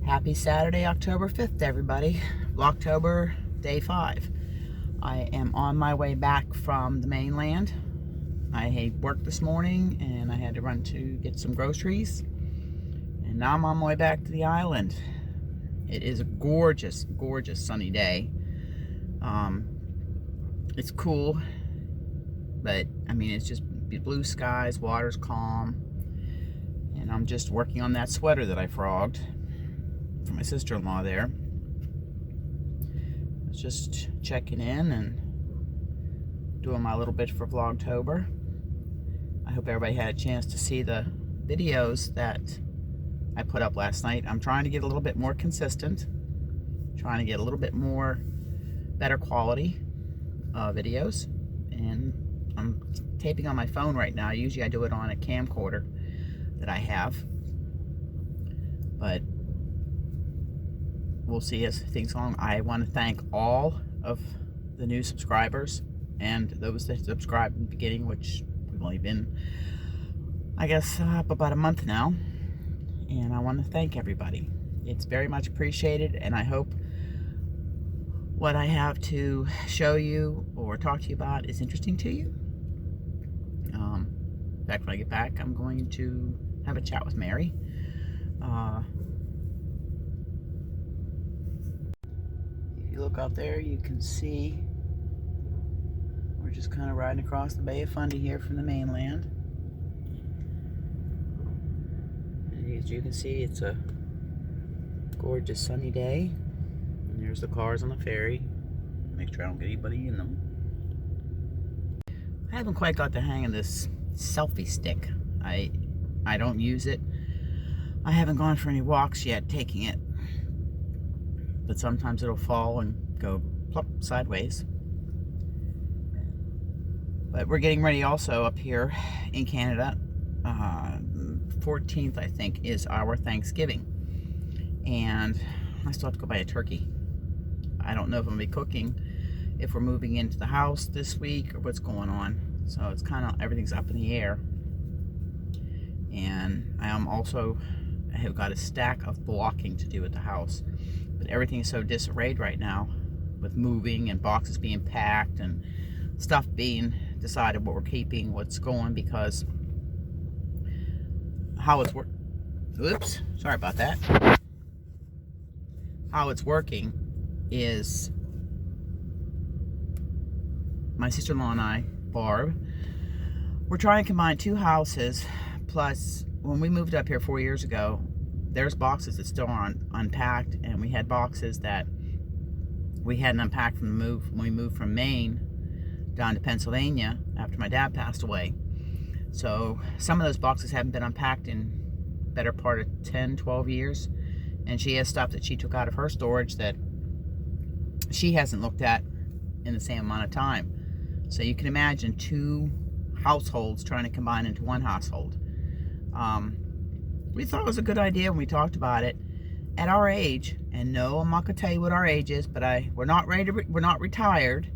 Happy Saturday, October 5th, everybody. Vlogtober, day 5. I am on my way back from the mainland. I had worked this morning and I had to run to get some groceries. And now I'm on my way back to the island. It is a gorgeous, gorgeous sunny day. It's cool, but I mean, it's just blue skies, water's calm. And I'm just working on that sweater that I frogged for my sister-in-law there. I was just checking in and doing my little bit for Vlogtober. I hope everybody had a chance to see the videos that I put up last night. I'm trying to get a little bit more consistent, trying to get a little bit more better quality videos, and I'm taping on my phone right now. Usually I do it on a camcorder that I have, but we'll see as things go on. I want to thank all of the new subscribers and those that subscribed in the beginning, which we've only been, I guess, up about a month now. And I want to thank everybody. It's very much appreciated, and I hope what I have to show you or talk to you about is interesting to you. In fact, when I get back, I'm going to have a chat with Mary. If you look out there, you can see we're just kind of riding across the Bay of Fundy here from the mainland. And as you can see, it's a gorgeous sunny day. And there's the cars on the ferry. Make sure I don't get anybody in them. I haven't quite got the hang of this selfie stick. I don't use it. I haven't gone for any walks yet taking it. But sometimes it'll fall and go plop sideways. But we're getting ready also up here in Canada. 14th, I think, is our Thanksgiving. And I still have to go buy a turkey. I don't know if I'm going to be cooking, if we're moving into the house this week, or what's going on. So it's kind of, everything's up in the air. And I have got a stack of blocking to do at the house. But everything is so disarrayed right now, with moving and boxes being packed and stuff being decided what we're keeping, what's going, because how it's oops, sorry about that. How it's working is my sister-in-law and I, Barb, we're trying to combine 2 houses. Plus, when we moved up here 4 years ago, there's boxes that still aren't unpacked, and we had boxes that we hadn't unpacked from the move when we moved from Maine down to Pennsylvania after my dad passed away. So some of those boxes haven't been unpacked in better part of 10, 12 years. And she has stuff that she took out of her storage that she hasn't looked at in the same amount of time. So you can imagine 2 households trying to combine into 1 household. We thought it was a good idea when we talked about it. At our age, and no, I'm not gonna tell you what our age is, but we're not ready to, we're not retired,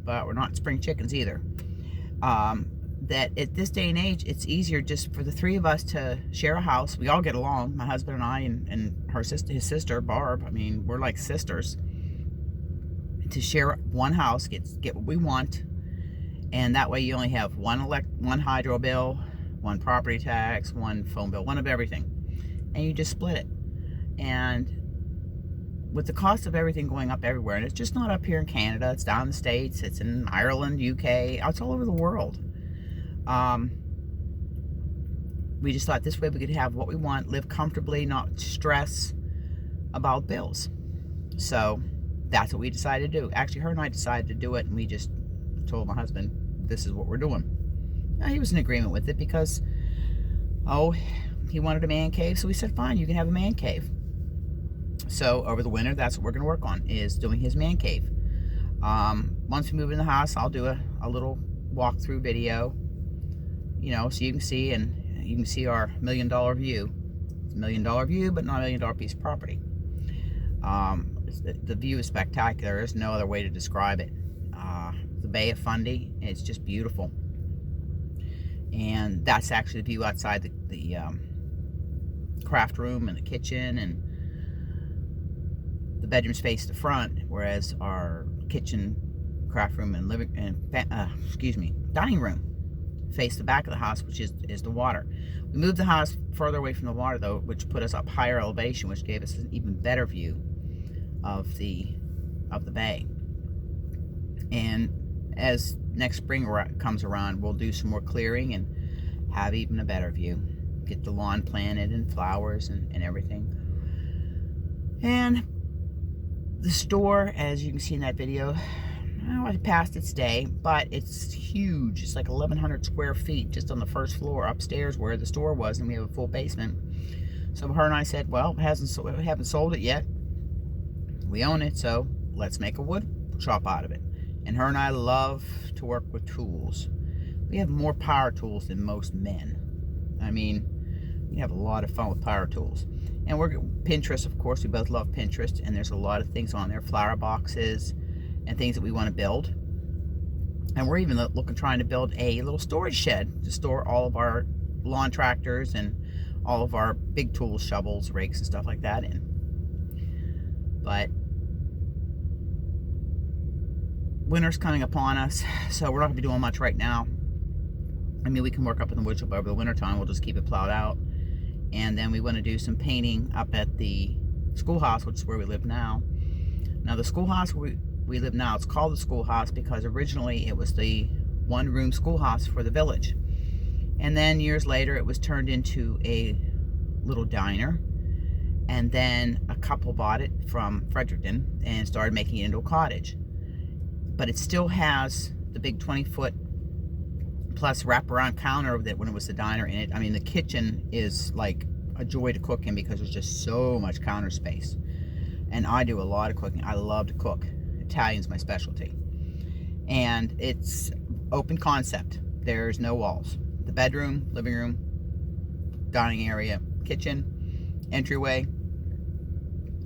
but we're not spring chickens either. That at this day and age, it's easier just for the 3 of us to share a house. We all get along, my husband and I, and her sister, his sister Barb. I mean, we're like sisters. To share 1 house, get what we want, and that way you only have one hydro bill, 1 property tax, 1 phone bill, 1 of everything, and you just split it. And with the cost of everything going up everywhere, and it's just not up here in Canada, it's down in the States, it's in Ireland, UK, it's all over the world. We just thought this way we could have what we want, live comfortably, not stress about bills. So that's what we decided to do. Actually, her and I decided to do it, and we just told my husband, this is what we're doing. Now, he was in agreement with it because, he wanted a man cave, so we said, fine, you can have a man cave. So over the winter, that's what we're going to work on, is doing his man cave. Once we move in the house, I'll do a little walkthrough video, you know, so you can see, and you can see our $1 million view. It's a $1 million view, but not a $1 million piece of property. The view is spectacular. There's no other way to describe it. The Bay of Fundy, it's just beautiful. And that's actually the view outside the craft room and the kitchen, and the bedrooms face the front, whereas our kitchen, craft room, and dining room face the back of the house, which is the water. We moved the house further away from the water, though, which put us up higher elevation, which gave us an even better view of the bay. And as next spring comes around, we'll do some more clearing and have even a better view. Get the lawn planted and flowers and everything. And the store, as you can see in that video, it passed its day, but it's huge. It's like 1,100 square feet just on the first floor upstairs where the store was, and we have a full basement. So her and I said, well, we haven't sold it yet. We own it, so let's make a wood shop out of it. And her and I love to work with tools. We have more power tools than most men. I mean, we have a lot of fun with power tools. And we're Pinterest, of course. We both love Pinterest, and there's a lot of things on there, flower boxes and things that we want to build. And we're even trying to build a little storage shed to store all of our lawn tractors and all of our big tools, shovels, rakes, and stuff like that in. But winter's coming upon us, so we're not going to be doing much right now. I mean, we can work up in the wood shop over the winter time. We'll just keep it plowed out. And then we want to do some painting up at the schoolhouse, which is where we live now. Now, the schoolhouse where we live now, it's called the schoolhouse because originally it was the one-room schoolhouse for the village. And then years later, it was turned into a little diner. And then a couple bought it from Fredericton and started making it into a cottage. But it still has the big 20-foot plus wraparound counter that when it was the diner in it. I mean, the kitchen is like a joy to cook in because there's just so much counter space. And I do a lot of cooking. I love to cook. Italian's my specialty. And it's open concept. There's no walls. The bedroom, living room, dining area, kitchen, entryway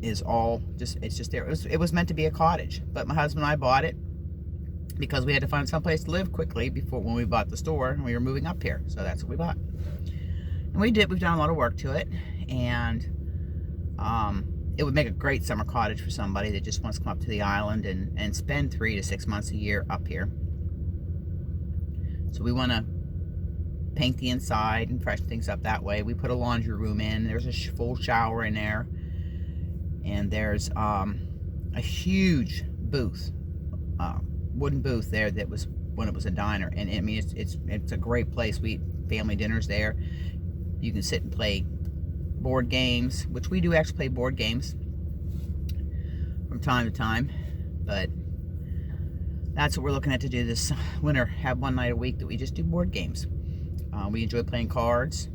is all just, it's just there. It was meant to be a cottage, but my husband and I bought it because we had to find someplace to live quickly when we bought the store and we were moving up here. So that's what we bought. And we've done a lot of work to it, and it would make a great summer cottage for somebody that just wants to come up to the island and spend 3 to 6 months a year up here. So we want to paint the inside and freshen things up that way. We put a laundry room in. There's a full shower in there. And there's a huge booth, wooden booth there that was when it was a diner. And I mean, it's a great place. We eat family dinners there. You can sit and play board games, which we do actually play board games from time to time. But that's what we're looking at to do this winter. Have one night a week that we just do board games. We enjoy playing cards.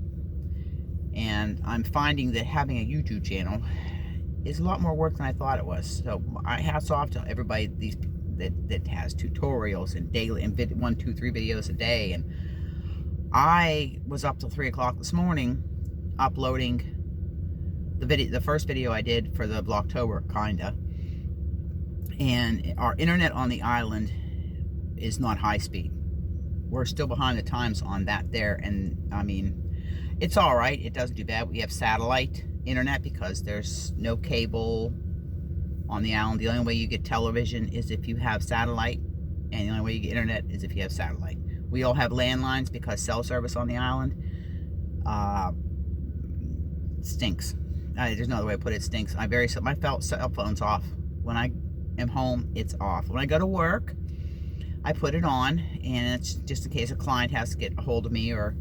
And I'm finding that having a YouTube channel is a lot more work than I thought it was. So I hats off to everybody that has tutorials and daily and 1, 2, 3 videos a day. And I was up till 3 o'clock this morning uploading the first video I did for the Vlogtober, kinda. And our internet on the island is not high speed. We're still behind the times on that there, and I mean, it's all right. It doesn't do bad. We have satellite internet because there's no cable on the island. The only way you get television is if you have satellite, and the only way you get internet is if you have satellite. We all have landlines because cell service on the island stinks. There's no other way to put it. It stinks. My cell phone's off. When I am home, it's off. When I go to work, I put it on, and it's just in case a client has to get a hold of me, or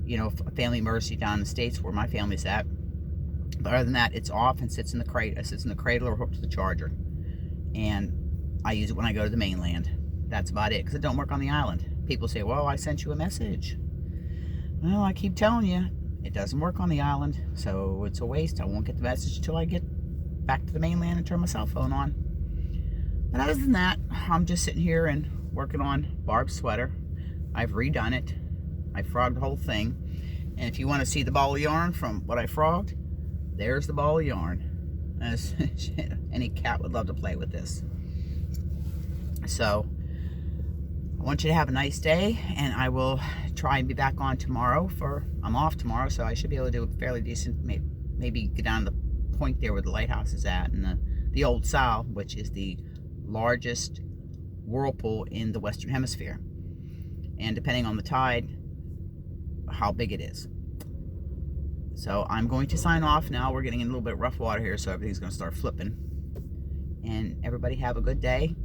you know, a family emergency down in the States where my family's at. But other than that, it's off and sits in the crate. It sits in the cradle or hooked to the charger. And I use it when I go to the mainland. That's about it, because it don't work on the island. People say, well, I sent you a message. Well, I keep telling you, it doesn't work on the island, so it's a waste. I won't get the message until I get back to the mainland and turn my cell phone on. But other than that, I'm just sitting here and working on Barb's sweater. I've redone it. I frogged the whole thing. And if you want to see the ball of yarn from what I frogged, there's the ball of yarn. As any cat would love to play with this. So I want you to have a nice day, and I will try and be back on tomorrow. I'm off tomorrow, so I should be able to do a fairly decent, maybe get down to the point there where the lighthouse is at, and the Old Sow, which is the largest whirlpool in the Western Hemisphere. And depending on the tide, how big it is. So I'm going to sign off now. We're getting in a little bit of rough water here, so everything's going to start flipping. And everybody have a good day.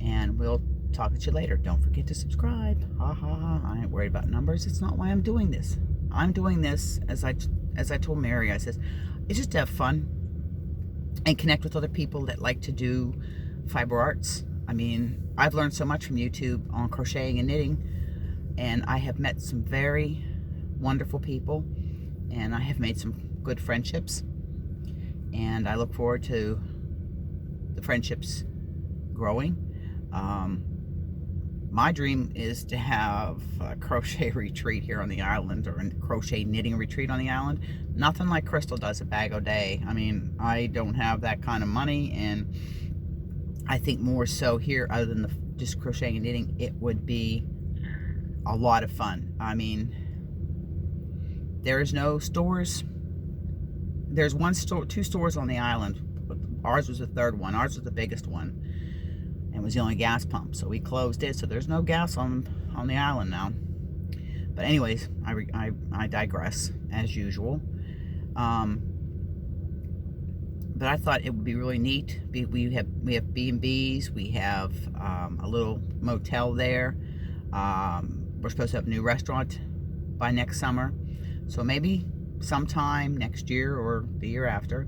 And we'll talk to you later. Don't forget to subscribe. Ha ha ha. I ain't worried about numbers. It's not why I'm doing this. I'm doing this, as I told Mary, I says, it's just to have fun and connect with other people that like to do fiber arts. I mean, I've learned so much from YouTube on crocheting and knitting, and I have met some very wonderful people, and I have made some good friendships, and I look forward to the friendships growing. My dream is to have a crochet retreat here on the island, or a crochet knitting retreat on the island. Nothing like Crystal does, a bag a day. I mean, I don't have that kind of money, and I think more so here, other than just crocheting and knitting, it would be a lot of fun. I mean, there's no stores. There's one store, 2 stores on the island. Ours was the third one. Ours was the biggest one. And was the only gas pump, so we closed it, so there's no gas on the island now. But anyways, I digress as usual. But I thought it would be really neat. We have B&Bs, we have a little motel there. We're supposed to have a new restaurant by next summer, so maybe sometime next year or the year after,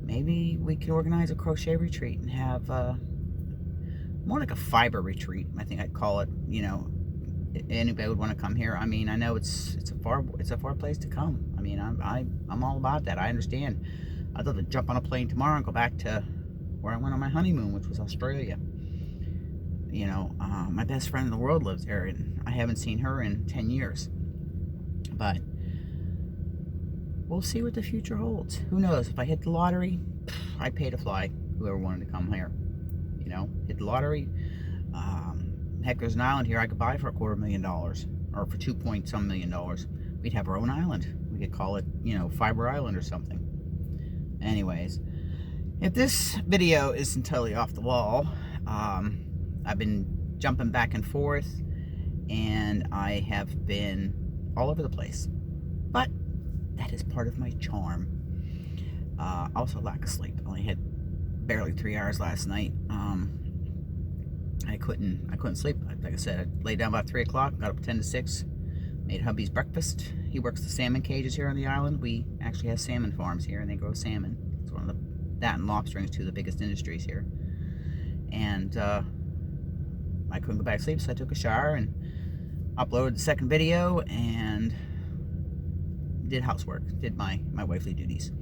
maybe we can organize a crochet retreat and have more like a fiber retreat, I think I'd call it. You know, anybody would want to come here. I mean, I know it's a far place to come. I mean, I'm all about that. I understand. I'd love to jump on a plane tomorrow and go back to where I went on my honeymoon, which was Australia. You know, my best friend in the world lives there, and I haven't seen her in 10 years. But we'll see what the future holds. Who knows? If I hit the lottery, I'd pay to fly whoever wanted to come here. You know, hit the lottery. Heck, there's an island here I could buy for $250,000, or for $2 million. We'd have our own island. We could call it, you know, Fiber Island or something. Anyways, if this video isn't totally off the wall, I've been jumping back and forth, and I have been all over the place. But that is part of my charm. Also, lack of sleep. I only had barely 3 hours last night. I couldn't sleep. Like I said, I laid down about 3 o'clock, got up at 10 to 6, made hubby's breakfast. He works the salmon cages here on the island. We actually have salmon farms here, and they grow salmon. It's one of that and lobstering, two of the biggest industries here. And I couldn't go back to sleep, so I took a shower and uploaded the second video and did housework, did my wifely duties.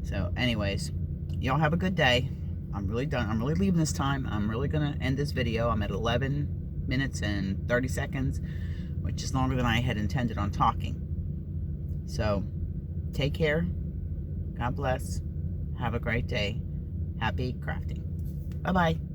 So anyways, y'all have a good day. I'm really done. I'm really leaving this time. I'm really gonna end this video. I'm at 11 minutes and 30 seconds, which is longer than I had intended on talking. So take care. God bless. Have a great day. Happy crafting. Bye-bye.